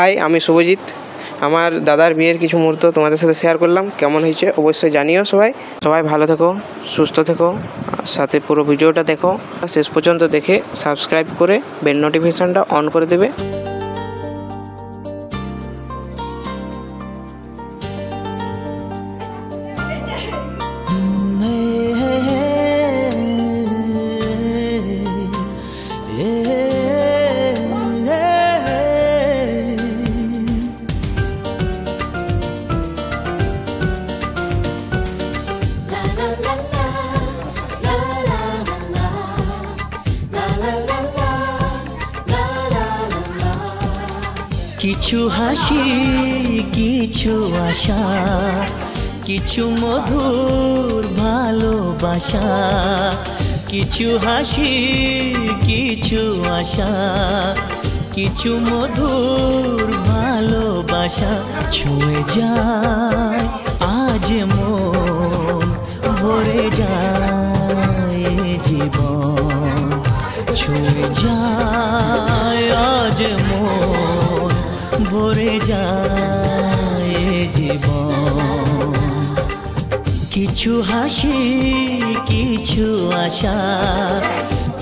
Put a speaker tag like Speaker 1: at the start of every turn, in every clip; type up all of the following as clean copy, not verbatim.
Speaker 1: High, আমি শুভজিৎ। আমার দাদার বিয়ের কিছু মুহূর্ত তোমাদের সাথে শেয়ার করলাম। কেমন হয়েছে অবশ্যই জানিও। সবাই ভালো থেকো, সুস্থ থেকো, সাথে পুরো ভিডিওটা দেখো, শেষ পর্যন্ত দেখে সাবস্ক্রাইব করে বেল নোটিফিকেশানটা অন করে দেবে।
Speaker 2: কিছু হাসি, কিছু আশা, কিছু মধুর ভালোবাসা। কিছু হাসি, কিছু আশা, কিছু মধুর ভালোবাসা। ছুঁয়ে যায় আজ মন, ভরে যায় জীবন। ছুঁয়ে যায় আজ মন, ভরে যায় জীবন। কিছু হাসি, কিছু আশা,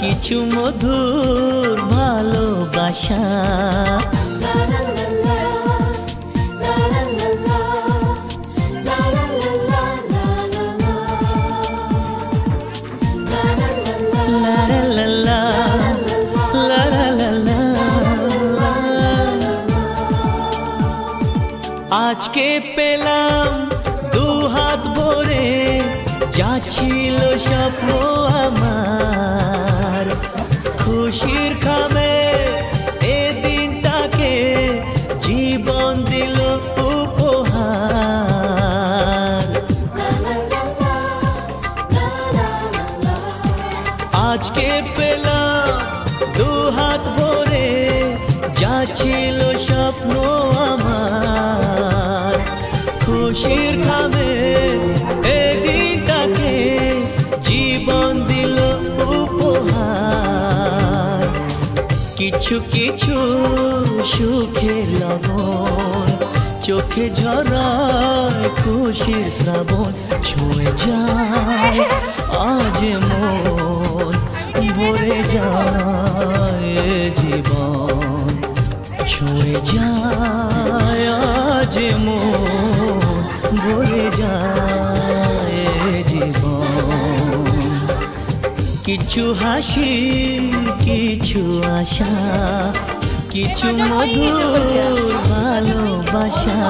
Speaker 2: কিছু মধুর ভালোবাসা। আজকে পেলাম দু হাত ভরে, যা ছিল স্বপ্ন আমার। খুশির খামে এ দিনটাকে জীবন দিল উপহার। আজকে পেলাম দু হাত ভরে, যা ছিল স্বপ্ন আমার। খুশির খামে এ দিনটাকে জীবন দিল উপহার। কিছু কিছু সুখের লবণ, চোখে ঝরায় খুশির শ্রাবণ। ছুঁয়ে যায় আজ মন, ভরে যায় জীবন। ছুঁয়ে যায় আজ মন, ভরে যায় জীবন। কিছু হাসি, কিছু আশা, কিছু মধুর ভালোবাসা।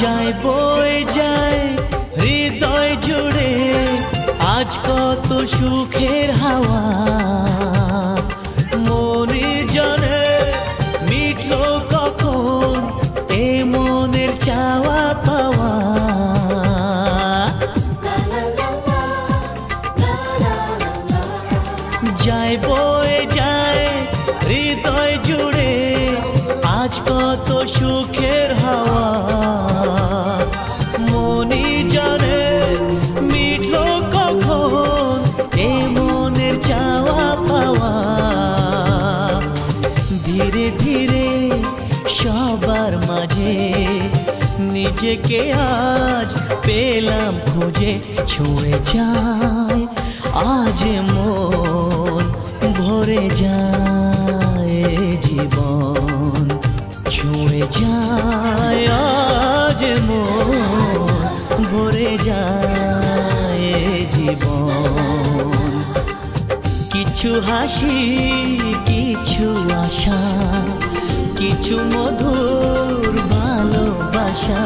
Speaker 2: যায় বয়ে যায় হৃদয় জুড়ে আজ কত সুখের হাওয়া। মনে জানে মিটলো কখন এ মনের চাওয়া পাওয়া। যায় বয়ে যায় হৃদয় জুড়ে আজ কত সুখের হাওয়া। মনি জানে মিটলো কখন এ মনের চাওয়া পাওয়া। ধীরে ধীরে সবার মাঝে নিজেকে আজ পেলাম খুঁজে। ছুঁয়ে যায় আজ মন, ভরে যায় জীবন। ছুঁয়ে যায় আজ মন, ভরে যায় জীবন। কিছু হাসি, কিছু আশা, কিছু মধুর ভালোবাসা।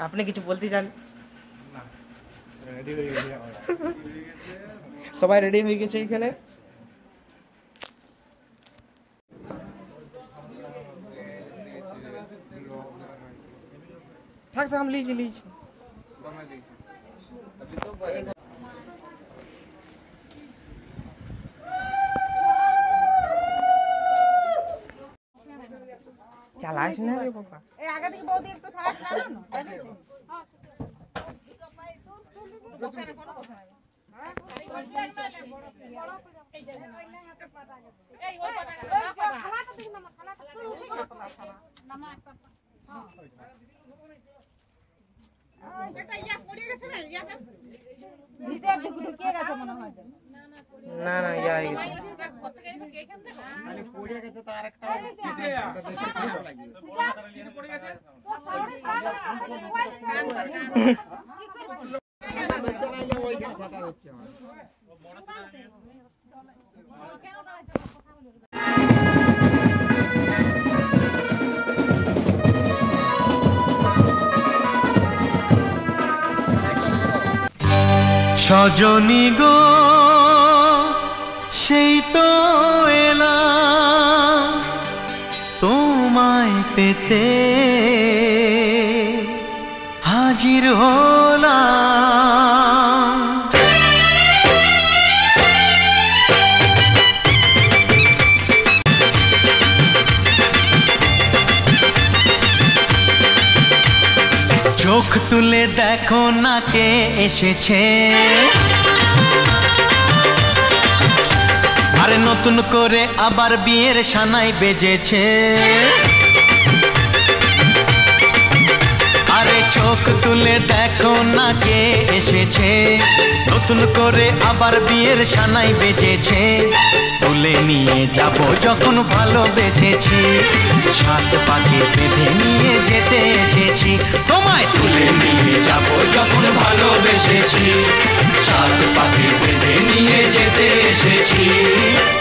Speaker 1: আপনি কিছু বলতে চান? সবাই রেডি হয়ে গেছে এখানে। থাক থাক, আমি লিয়েছি। চালাইস না রে বাবা।
Speaker 3: এই আগে থেকে বৌদি একটু খারাপ ছাড়ো না।
Speaker 1: না না, ইয়া হয়ে গেছে।
Speaker 2: সজনী গো সেই তো এলাম তোমায় পেতে, হাজির হলাম। চোখ তুলে দেখো না কে এসেছে, আরে নতুন করে আবার বিয়ের সানাই বেজেছে। আরে চোখ তুলে দেখো না কে এসেছে, নতুন করে আবার বিয়ের সানাই বেজেছে। তুলে নিয়ে যাব যখন ভালোবেসেছি, সাত পাকে বেঁধে নিয়ে যেতে এসেছি। তোমায় তুলে নিয়ে যাব যখন ভালোবেসেছি, সাত পাকে বেঁধে নিয়ে যেতে এসেছি।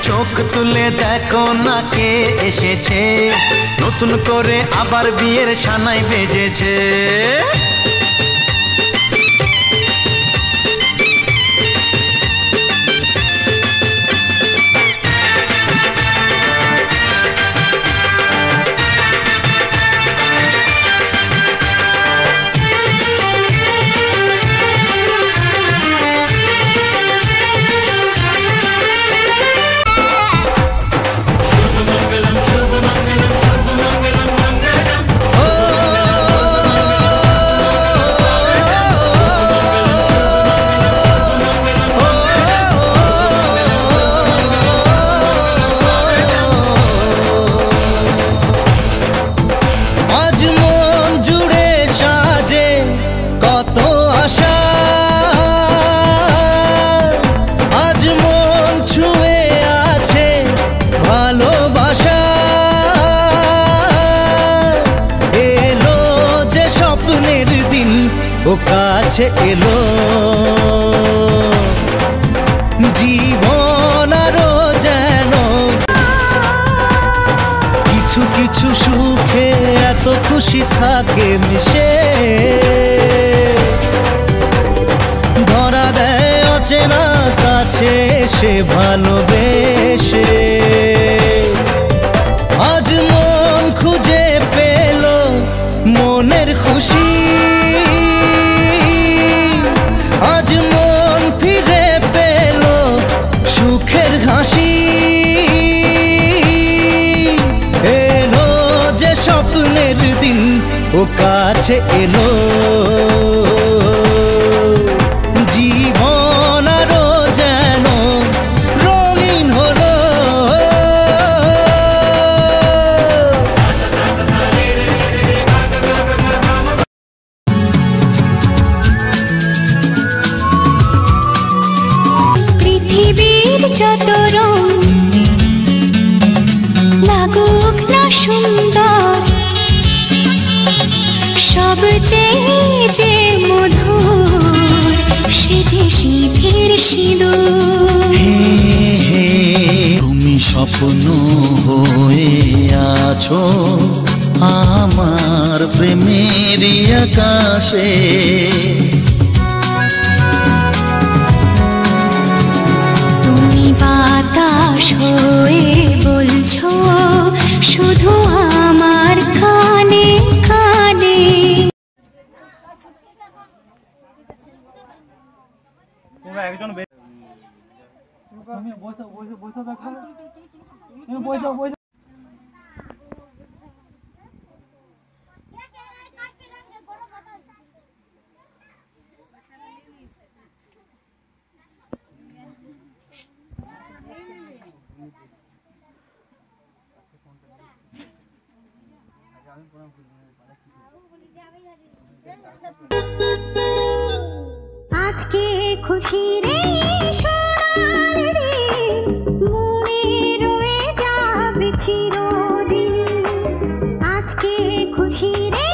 Speaker 2: চোখ তুলে দেখো না কে এসেছে, নতুন করে আবার বিয়ের সানাই বেজেছে। ও কাছে এলো জীবন আরো যেন কিছু কিছু সুখে এত খুশি থাকে মিশে, ধরা দেয় অচেনা কাছে সে ভালোবেসে। আজ মন খুঁজে পেল মনের খুশি, আজ মন ফিরে পেল সুখের হাসি। এলো যে স্বপ্নের দিন ও কাছে এলো, জীবন আরো যেন রঙিন হলো।
Speaker 4: সুন্দর সবচেয়ে যে মধুর সে যে সিঁথির সিঁদুর।
Speaker 5: তুমি স্বপ্ন হয়ে আছো আমার প্রেমের আকাশে,
Speaker 4: তুমি বাতাস হয়ে বলছো শুধু আমার কানে কানে। আজকে খুশি রে সোনার দিন, মনে রয়ে যাবে চিরদিন। আজকে খুশি রে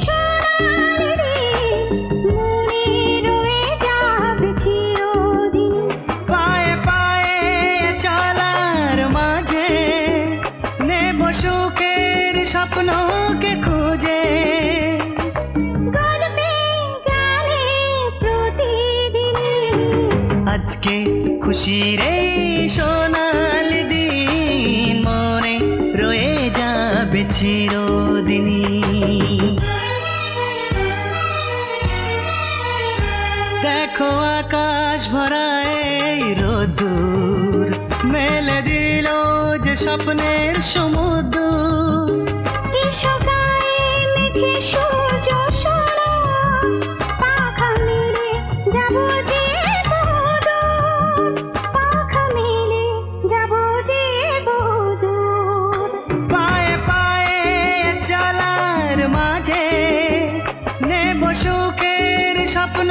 Speaker 4: সোনার দিন, মনে রয়ে যাবে চিরদিন।
Speaker 2: পায়ে পায়ে চলার মাঝে নেব সুখের স্বপ্নকে খুঁজে।
Speaker 4: গল্পে গানে প্রতিদিন
Speaker 2: আজকে খুশি রে সোনালি দিন, মনে রয়ে যাবে চিরদিনই। দেখো আকাশ ভরা এই রোদ্দুর, মেলে দিল যে স্বপ্নের সমুদ্র।
Speaker 4: এসো গায়ে মেঘে সূর্য সোনা, পাখা মেলে যাবো যে বহুদূর, পাখা মেলে যাবো যে বহুদূর।
Speaker 2: পায়ে পায়ে চলার মাঝে নেব সুখের স্বপ্ন